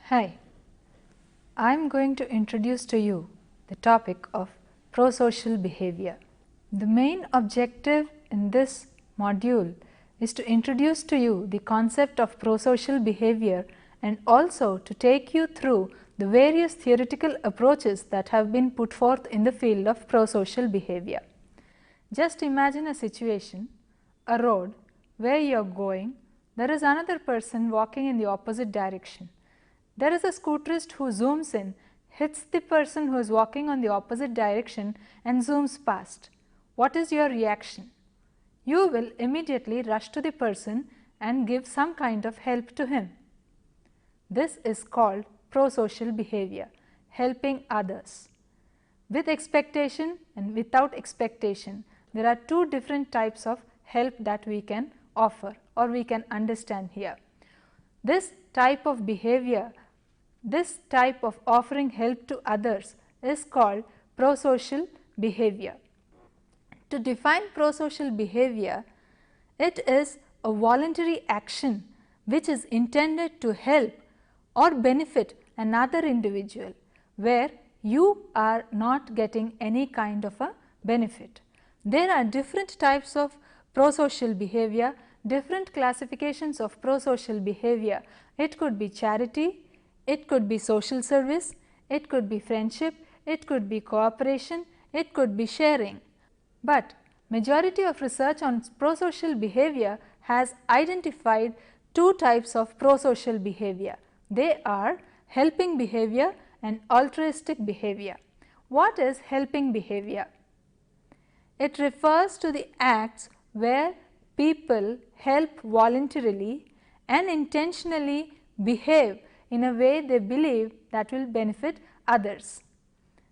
Hi, I am going to introduce to you the topic of prosocial behavior. The main objective in this module is to introduce to you the concept of prosocial behavior and also to take you through the various theoretical approaches that have been put forth in the field of prosocial behavior. Just imagine a situation, a road where you are going, there is another person walking in the opposite direction. There is a scooterist who zooms in, hits the person who is walking on the opposite direction and zooms past. What is your reaction? You will immediately rush to the person and give some kind of help to him. This is called prosocial behavior, helping others. With expectation and without expectation, there are two different types of help that we can offer or we can understand here. This type of behavior, this type of offering help to others is called prosocial behavior. To define prosocial behavior, it is a voluntary action which is intended to help or benefit another individual where you are not getting any kind of a benefit. There are different types of prosocial behavior, different classifications of prosocial behavior. It could be charity, it could be social service, it could be friendship, it could be cooperation, it could be sharing. But majority of research on prosocial behavior has identified two types of prosocial behavior. They are helping behavior and altruistic behavior. What is helping behavior? It refers to the acts where people help voluntarily and intentionally behave in a way they believe that will benefit others.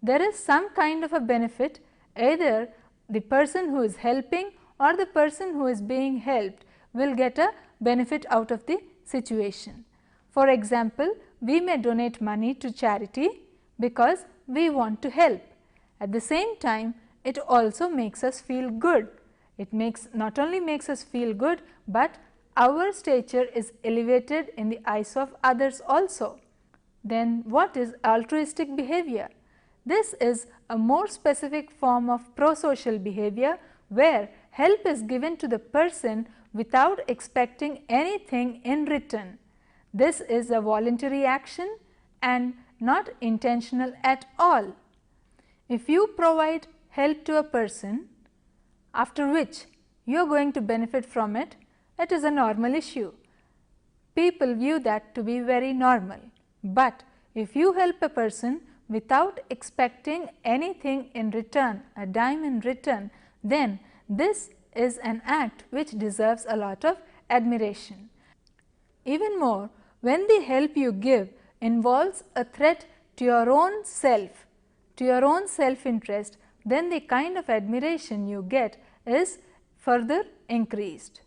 There is some kind of a benefit, either the person who is helping or the person who is being helped will get a benefit out of the situation. For example, we may donate money to charity because we want to help. At the same time, it also makes us feel good. It not only makes us feel good, but our stature is elevated in the eyes of others also. Then what is altruistic behavior? This is a more specific form of prosocial behavior where help is given to the person without expecting anything in return. This is a voluntary action and not intentional at all. If you provide help to a person, after which you are going to benefit from it, it is a normal issue. People view that to be very normal. But if you help a person without expecting anything in return, a dime in return, then this is an act which deserves a lot of admiration. Even more, when the help you give involves a threat to your own self, to your own self-interest, then the kind of admiration you get is further increased.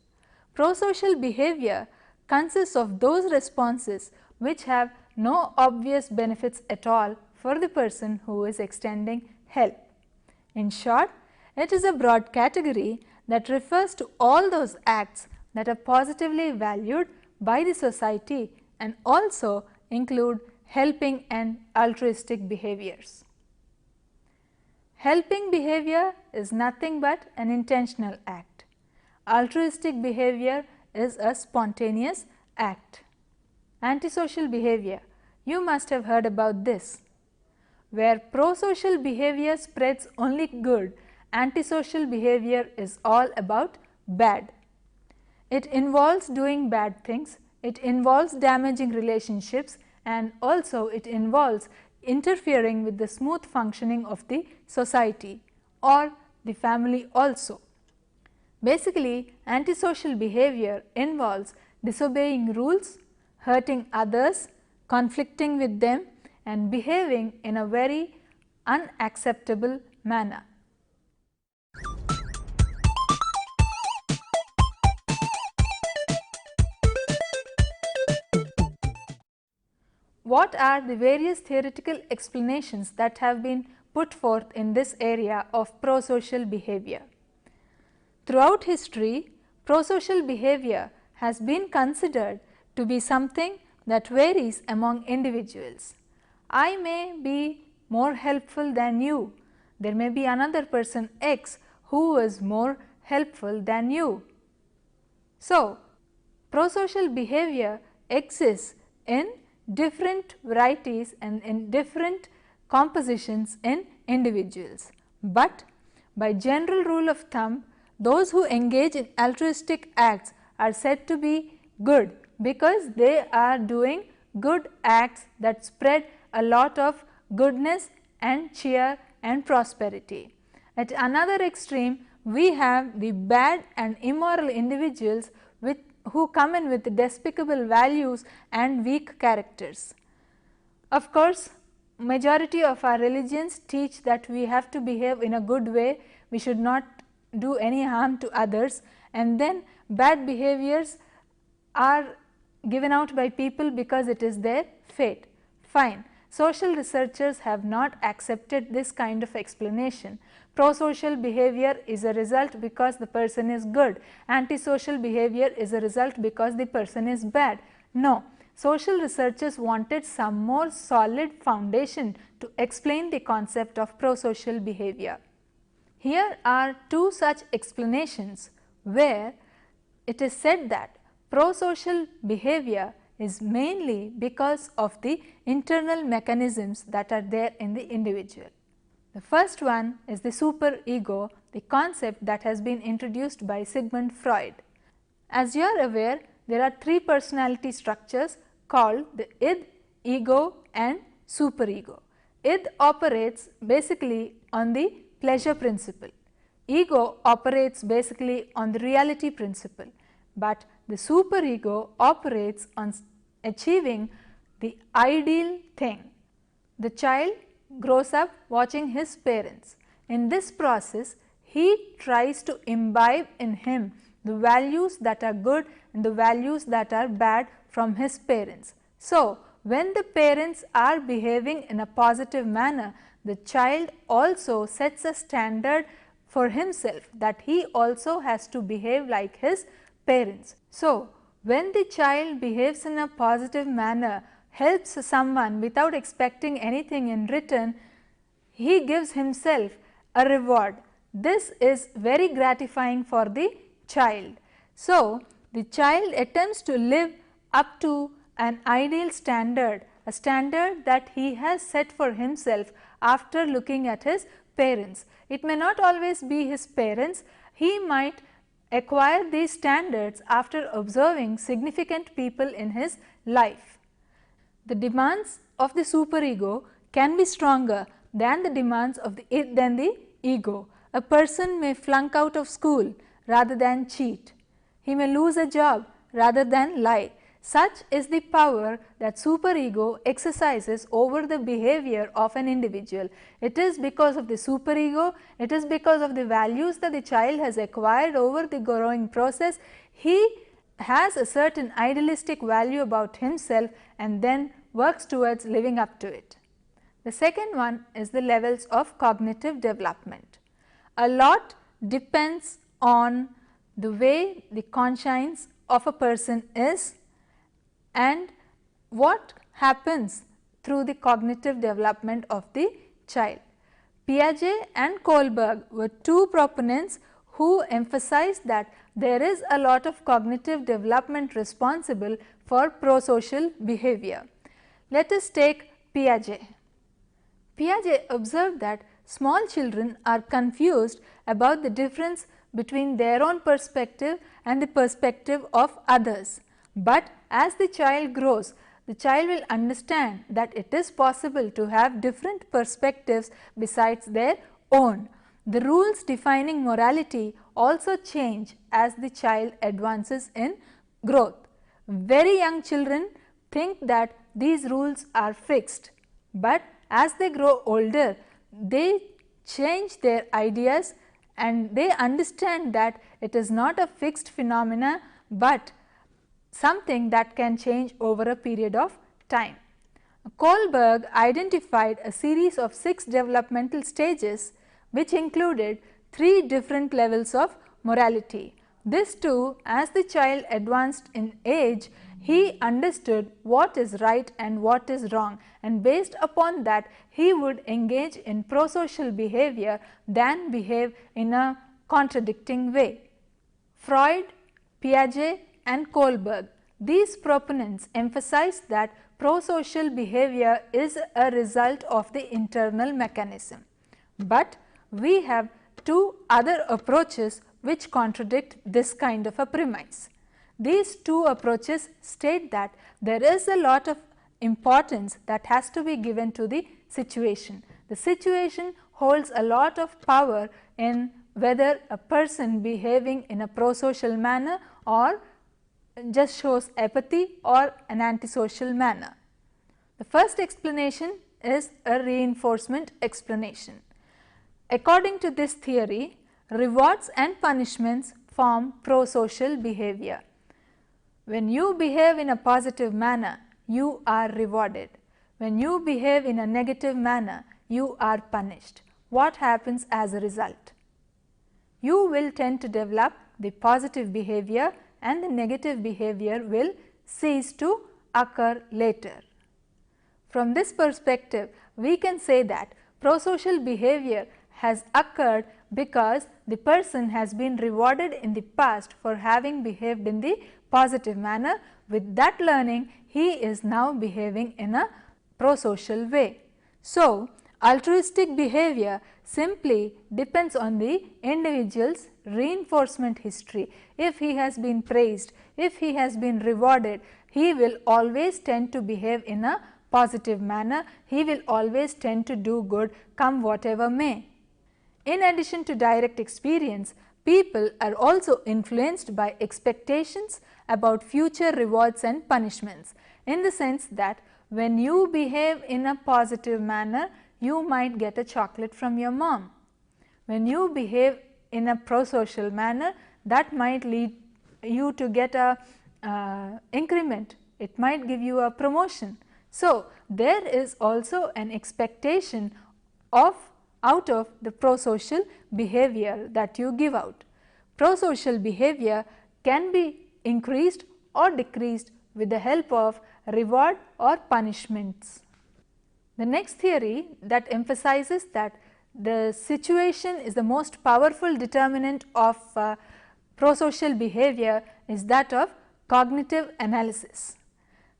Prosocial behavior consists of those responses which have no obvious benefits at all for the person who is extending help. In short, it is a broad category that refers to all those acts that are positively valued by the society and also include helping and altruistic behaviors. Helping behavior is nothing but an intentional act. Altruistic behavior is a spontaneous act. Antisocial behavior, you must have heard about this. Where prosocial behavior spreads only good, antisocial behavior is all about bad. It involves doing bad things, it involves damaging relationships, and also it involves interfering with the smooth functioning of the society or the family also. Basically, antisocial behavior involves disobeying rules, hurting others, conflicting with them, and behaving in a very unacceptable manner. What are the various theoretical explanations that have been put forth in this area of prosocial behavior? Throughout history, prosocial behavior has been considered to be something that varies among individuals. I may be more helpful than you. There may be another person X who is more helpful than you. So, prosocial behavior exists in different varieties and in different compositions in individuals. But by general rule of thumb, those who engage in altruistic acts are said to be good because they are doing good acts that spread a lot of goodness and cheer and prosperity. At another extreme, we have the bad and immoral individuals who come in with despicable values and weak characters. Of course, majority of our religions teach that we have to behave in a good way, we should not do any harm to others, and then bad behaviors are given out by people because it is their fate. Fine. Social researchers have not accepted this kind of explanation. Prosocial behavior is a result because the person is good, antisocial behavior is a result because the person is bad. No, social researchers wanted some more solid foundation to explain the concept of prosocial behavior. Here are two such explanations where it is said that prosocial behavior is mainly because of the internal mechanisms that are there in the individual. The first one is the superego, the concept that has been introduced by Sigmund Freud. As you are aware, there are three personality structures called the id, ego and superego. Id operates basically on the pleasure principle, ego operates basically on the reality principle, but the superego operates on achieving the ideal thing. The child grows up watching his parents. In this process, he tries to imbibe in him the values that are good and the values that are bad from his parents. So, when the parents are behaving in a positive manner, the child also sets a standard for himself that he also has to behave like his parents. So, when the child behaves in a positive manner, helps someone without expecting anything in return, he gives himself a reward. This is very gratifying for the child. So, the child attempts to live up to an ideal standard, a standard that he has set for himself after looking at his parents. It may not always be his parents, he might acquire these standards after observing significant people in his life. The demands of the superego can be stronger than the demands of the ego. A person may flunk out of school rather than cheat. He may lose a job rather than lie. Such is the power that superego exercises over the behavior of an individual. It is because of the superego, it is because of the values that the child has acquired over the growing process. He has a certain idealistic value about himself and then works towards living up to it. The second one is the levels of cognitive development. A lot depends on the way the conscience of a person is and what happens through the cognitive development of the child. Piaget and Kohlberg were two proponents who emphasized that there is a lot of cognitive development responsible for prosocial behavior. Let us take Piaget. Piaget observed that small children are confused about the difference between their own perspective and the perspective of others. But as the child grows, the child will understand that it is possible to have different perspectives besides their own. The rules defining morality also change as the child advances in growth. Very young children think that these rules are fixed, but as they grow older, they change their ideas and they understand that it is not a fixed phenomena, but something that can change over a period of time. Kohlberg identified a series of 6 developmental stages which included 3 different levels of morality. This too, as the child advanced in age, he understood what is right and what is wrong, and based upon that he would engage in prosocial behavior than behave in a contradicting way. Freud, Piaget and Kohlberg, these proponents emphasized that prosocial behavior is a result of the internal mechanism. But we have two other approaches which contradict this kind of a premise. These two approaches state that there is a lot of importance that has to be given to the situation. The situation holds a lot of power in whether a person behaving in a prosocial manner or just shows apathy or an antisocial manner. The first explanation is a reinforcement explanation. According to this theory, rewards and punishments form prosocial behavior. When you behave in a positive manner, you are rewarded. When you behave in a negative manner, you are punished. What happens as a result? You will tend to develop the positive behavior and the negative behavior will cease to occur later. From this perspective, we can say that prosocial behavior has occurred because the person has been rewarded in the past for having behaved in the positive manner. With that learning, he is now behaving in a prosocial way. So, altruistic behavior simply depends on the individual's reinforcement history. If he has been praised, if he has been rewarded, he will always tend to behave in a positive manner. He will always tend to do good come whatever may. In addition to direct experience, people are also influenced by expectations about future rewards and punishments, in the sense that when you behave in a positive manner, you might get a chocolate from your mom. When you behave in a prosocial manner, that might lead you to get a increment, it might give you a promotion. So, there is also an expectation out of the prosocial behavior that you give out. Prosocial behavior can be increased or decreased with the help of reward or punishments. The next theory that emphasizes that the situation is the most powerful determinant of prosocial behavior is that of cognitive analysis.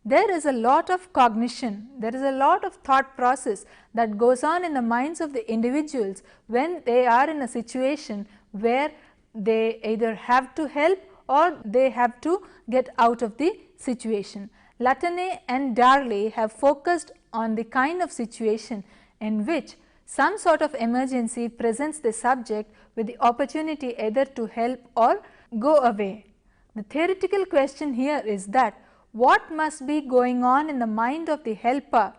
There is a lot of cognition, there is a lot of thought process that goes on in the minds of the individuals when they are in a situation where they either have to help or they have to get out of the situation. Latane and Darley have focused on the kind of situation in which some sort of emergency presents the subject with the opportunity either to help or go away. The theoretical question here is that what must be going on in the mind of the helper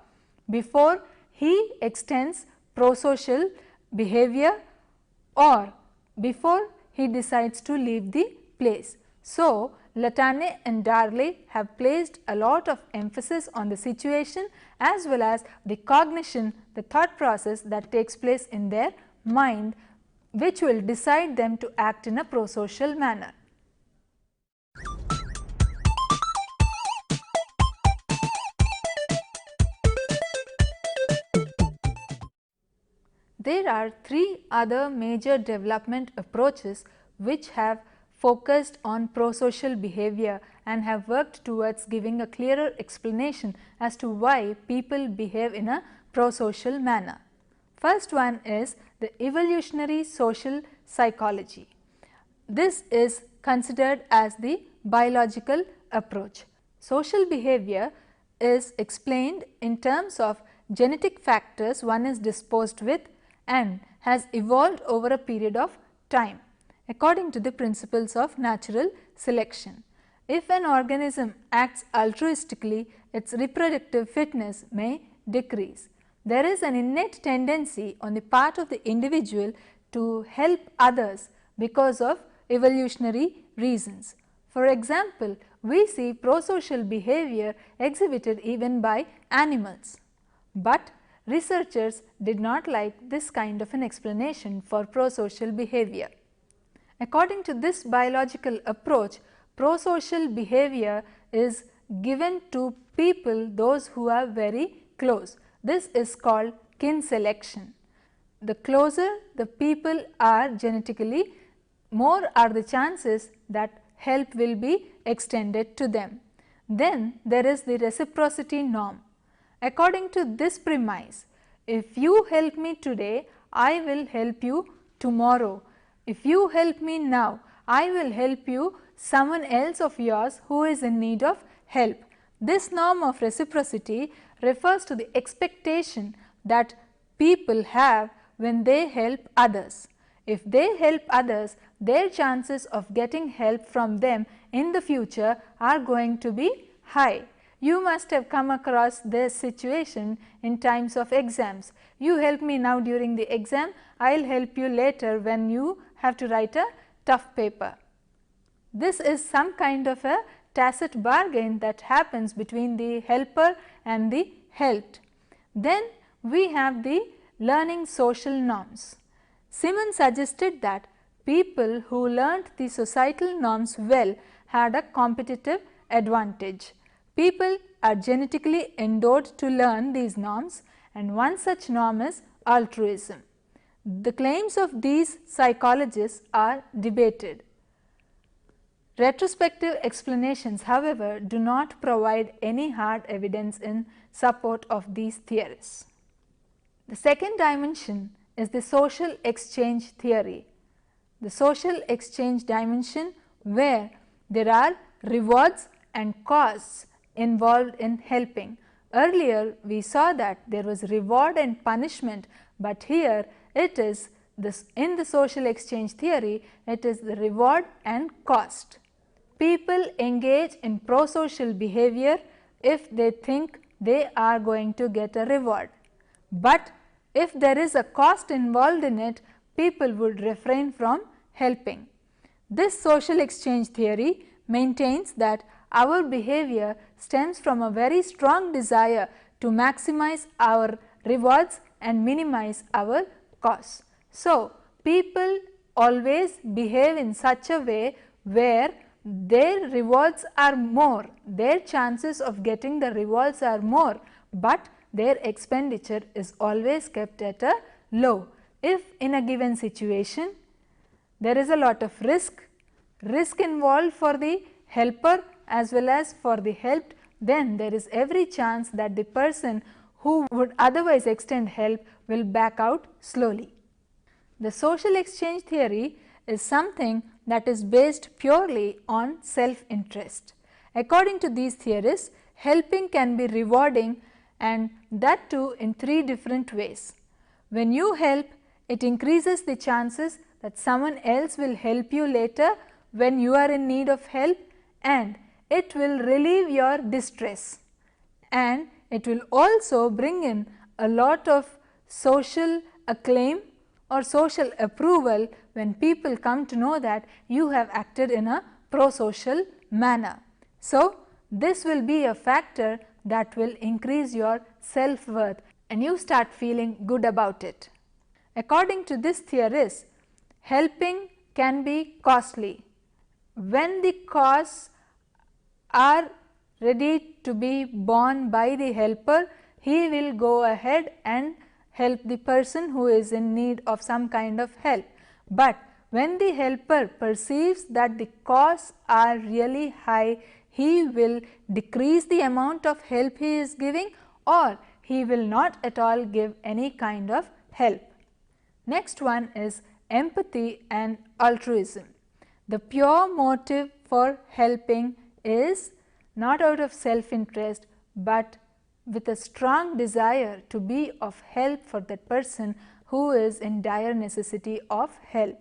before he extends prosocial behavior or before he decides to leave the place. So, Latane and Darley have placed a lot of emphasis on the situation as well as the cognition, the thought process that takes place in their mind, which will decide them to act in a prosocial manner. There are three other major development approaches which have focused on prosocial behavior and have worked towards giving a clearer explanation as to why people behave in a prosocial manner. First one is the evolutionary social psychology. This is considered as the biological approach. Social behavior is explained in terms of genetic factors one is disposed with and has evolved over a period of time according to the principles of natural selection. If an organism acts altruistically, its reproductive fitness may decrease. There is an innate tendency on the part of the individual to help others because of evolutionary reasons. For example, we see prosocial behavior exhibited even by animals, but researchers did not like this kind of an explanation for prosocial behavior. According to this biological approach, prosocial behavior is given to people, those who are very close. This is called kin selection. The closer the people are genetically, more are the chances that help will be extended to them. Then there is the reciprocity norm. According to this premise, if you help me today, I will help you tomorrow. If you help me now, I will help you someone else of yours who is in need of help. This norm of reciprocity refers to the expectation that people have when they help others. If they help others, their chances of getting help from them in the future are going to be high. You must have come across this situation in times of exams. You help me now during the exam, I will help you later when you have to write a tough paper. This is some kind of a tacit bargain that happens between the helper and the helped. Then we have the learning social norms. Simon suggested that people who learnt the societal norms well had a competitive advantage. People are genetically endowed to learn these norms, and one such norm is altruism. The claims of these psychologists are debated. Retrospective explanations, however, do not provide any hard evidence in support of these theories. The second dimension is the social exchange theory. The social exchange dimension, where there are rewards and costs involved in helping. Earlier we saw that there was reward and punishment, but here it is this, in the social exchange theory, it is the reward and cost. People engage in prosocial behavior if they think they are going to get a reward, but if there is a cost involved in it, people would refrain from helping. This social exchange theory maintains that our behavior stems from a very strong desire to maximize our rewards and minimize our costs. So, people always behave in such a way where their rewards are more, their chances of getting the rewards are more, but their expenditure is always kept at a low. If in a given situation there is a lot of risk involved for the helper as well as for the helped, then there is every chance that the person who would otherwise extend help will back out slowly. The social exchange theory is something that is based purely on self-interest. According to these theorists, helping can be rewarding, and that too in three different ways. When you help, it increases the chances that someone else will help you later when you are in need of help, and it will relieve your distress, and it will also bring in a lot of social acclaim or social approval when people come to know that you have acted in a prosocial manner. So, this will be a factor that will increase your self-worth and you start feeling good about it. According to this theorist, helping can be costly. When the costs are ready to be borne by the helper, he will go ahead and help the person who is in need of some kind of help. But when the helper perceives that the costs are really high, he will decrease the amount of help he is giving, or he will not at all give any kind of help. Next one is empathy and altruism. The pure motive for helping is not out of self-interest, but with a strong desire to be of help for that person who is in dire necessity of help.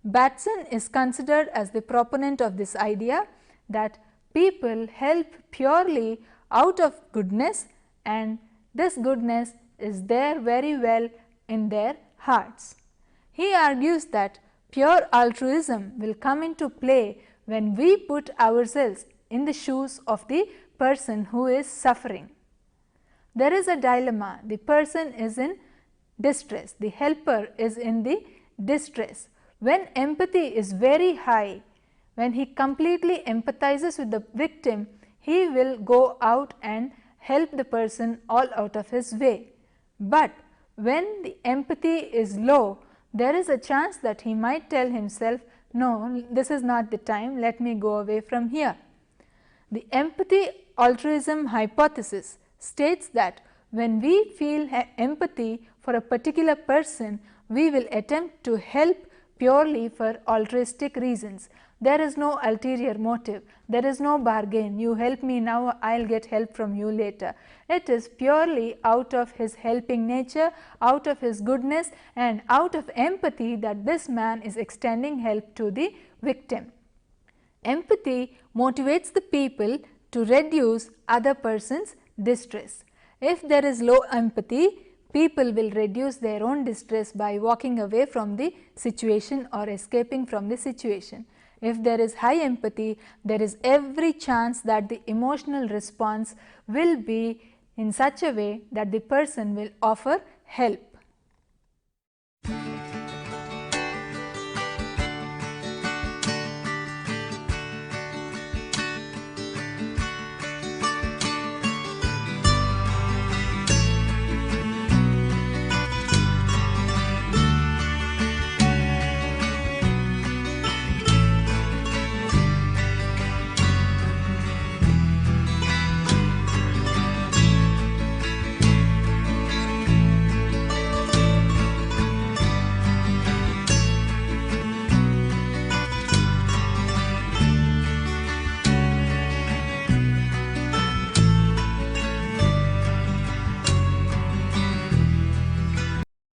Batson is considered as the proponent of this idea that people help purely out of goodness, and this goodness is there very well in their hearts. He argues that pure altruism will come into play when we put ourselves in the shoes of the person who is suffering. There is a dilemma. The person is in distress, the helper is in the distress. When empathy is very high, when he completely empathizes with the victim, he will go out and help the person all out of his way. But when the empathy is low, there is a chance that he might tell himself, no, this is not the time, let me go away from here. The empathy altruism hypothesis states that when we feel empathy for a particular person, we will attempt to help purely for altruistic reasons. There is no ulterior motive, there is no bargain, you help me now, I will get help from you later. It is purely out of his helping nature, out of his goodness and out of empathy that this man is extending help to the victim. Empathy motivates the people to reduce other person's distress. If there is low empathy, people will reduce their own distress by walking away from the situation or escaping from the situation. If there is high empathy, there is every chance that the emotional response will be in such a way that the person will offer help.